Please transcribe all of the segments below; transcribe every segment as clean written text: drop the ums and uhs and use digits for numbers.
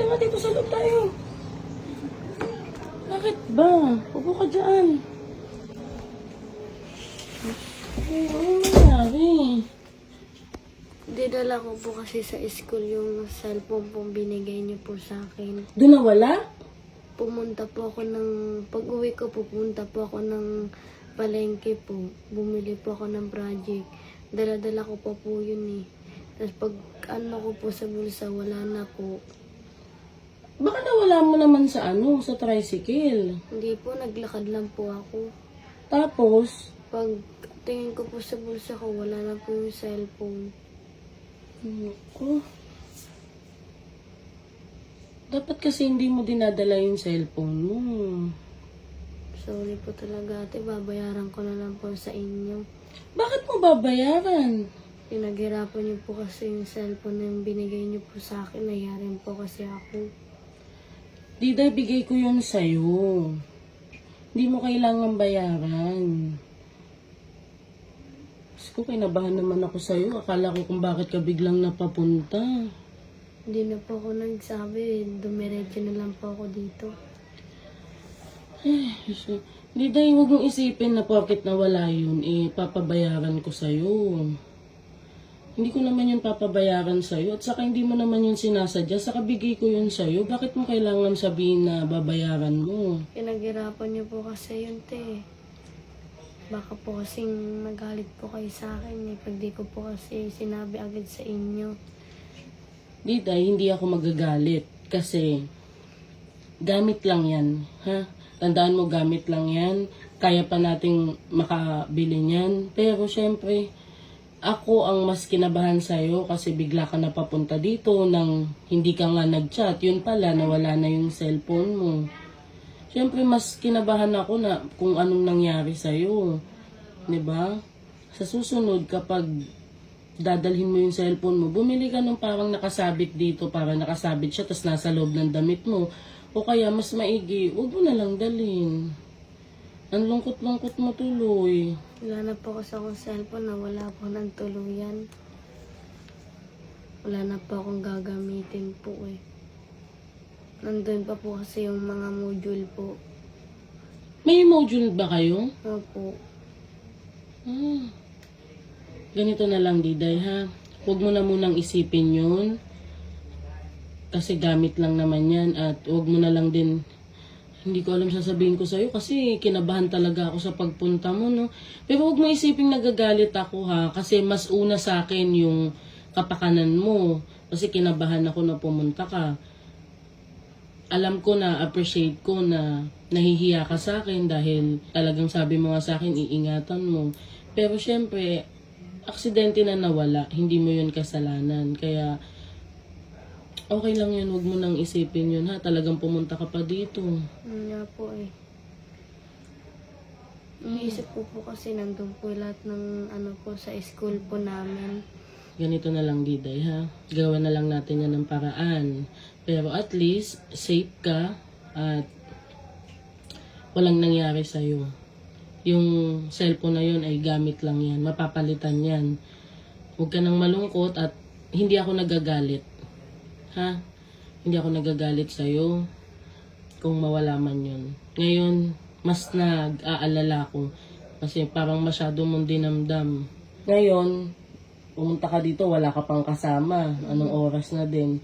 nga dito sa loob tayo. Bakit ba? Upo ka dyan. Ano nangyari? Dinala ko po kasi sa school yung cellphone pong binigay niyo po sa akin. Doon nawala? Pumunta po ako ng, pag-uwi ko pupunta po ako ng palengke po. Bumili po ako ng project. Dala-dala ko pa po yun eh. Tapos pag ano ko po sa bulsa, wala na po. Baka nawala mo naman sa sa tricycle. Hindi po, naglakad lang po ako. Tapos, Pag tingin ko po sa bulsa ko, wala na po yung cellphone. ko. Dapat kasi hindi mo dinadala yung cellphone mo. Sorry po talaga ate, babayaran ko na lang po sa inyo. Bakit mo babayaran? Pinaghirapan niyo po kasi yung cellphone na yung binigay niyo po sa akin. Nayarin po kasi ako. Diday, bigay ko yun sa'yo. Hindi mo kailangan bayaran. Diyos ko, kinabahan naman ako sa'yo. Akala ko kung bakit ka biglang napapunta. Hindi na po ako nagsabi. Dumiretso na lang po ako dito. Diday, huwag mong isipin na porket nawala yun, papabayaran ko sa'yo. Hindi ko naman yun papabayaran sa'yo. At saka hindi mo naman yun sinasadya. Saka bigay ko yun sa'yo. Bakit mo kailangan sabihin na babayaran mo? Pinaghirapan niyo po kasi yun, te. Baka po kasing magalit po kayo sa akin eh. Pag di ko po kasi sinabi agad sa inyo. Diday, hindi ako magagalit. Kasi, gamit lang yan. Ha? Tandaan mo, gamit lang yan. Kaya pa nating makabili niyan. Pero syempre, ako ang mas kinabahan sa'yo kasi bigla ka na papunta dito nang hindi ka nga nag-chat. Yun pala, nawala na yung cellphone mo. Siyempre, mas kinabahan ako na kung anong nangyari sa'yo. 'Di ba? Sa susunod, kapag dadalhin mo yung cellphone mo, bumili ka ng parang nakasabit dito para nakasabit siya tas nasa loob ng damit mo. O kaya, mas maigi, huwag mo na lang dalhin. Ang lungkot-lungkot mo tuloy. Wala na po kasi akong cellphone na wala po ng tuluyan. Wala na po akong gagamitin po eh. Nandun pa po kasi yung mga module po. May module ba kayo? Opo. Ganito na lang, Diday, ha? Huwag mo na munang isipin yun. Kasi gamit lang naman yan. At huwag mo na lang din, hindi ko alam sasabihin ko sa'yo kasi kinabahan talaga ako sa pagpunta mo, no? Pero huwag mo isipin nagagalit ako, ha? Kasi mas una sa akin yung kapakanan mo. Kasi kinabahan ako na pumunta ka. Alam ko na, appreciate ko na nahihiya ka sa akin dahil talagang sabi mo nga sa akin, iingatan mo. Pero syempre, aksidente na nawala, hindi mo yun kasalanan. Kaya, okay lang yun, huwag mo nang isipin yun, ha? Talagang pumunta ka pa dito. Nga po eh. Iniisip ko po kasi nandun po lahat ng ano po sa school po namin. Ganito na lang, Diday, ha? Gawa na lang natin yan ng paraan. Pero at least, safe ka at walang nangyari sa'yo. Yung cellphone na yun ay gamit lang yan. Mapapalitan yan. Huwag ka nang malungkot at hindi ako nagagalit. Ha? Hindi ako nagagalit sa'yo kung mawala man yun. Ngayon, mas nag-aalala ko kasi parang masyado mong dinamdam. Ngayon, pumunta ka dito, wala ka pang kasama. Anong oras na din?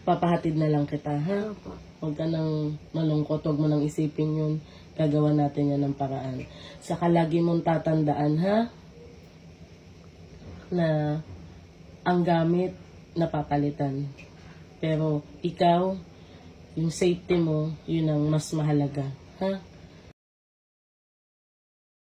Papahatid na lang kita, ha? Opo. Huwag ka nang malungkot, huwag mo nang isipin yun. Gagawa natin yan ng paraan. Saka lagi mong tatandaan, ha? Na ang gamit napapalitan. Pero ikaw, yung safety mo, yun ang mas mahalaga. Ha?